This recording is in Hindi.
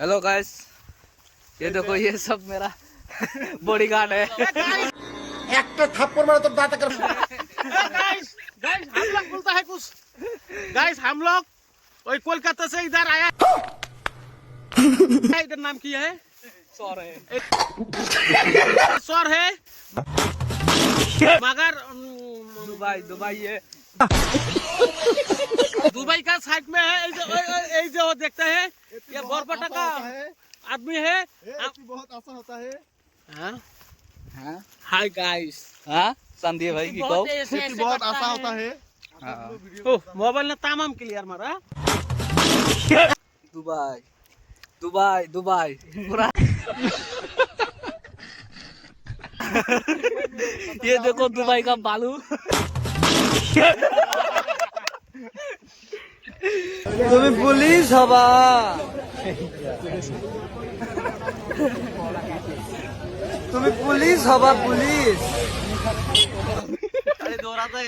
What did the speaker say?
हेलो गाइस, ये देखो ये सब मेरा बॉडीगार्ड है। একটা থাপ্পড় মারা তোর দাঁতে कर गाइस गाइस हम लोग बोलता है कुछ गाइस हम लोग वही कोलकाता से इधर आया इधर नाम क्या है सॉर है सौर है मगर दुबई दुबई है दुबई का साइड में है ये जो देखते हैं ये बरबटा का आदमी है बहुत आसान होता है हाँ हाँ हाय गाइस हाँ संदीप भाई की कहो बहुत आसान होता है मोबाइल ने तमाम क्लियर मारा दुबई दुबई दुबई पूरा ये देखो दुबई का बालू তুমি পুলিশ হবা তুমি পুলিশ হবা পুলিশ আরে দৌড়াতে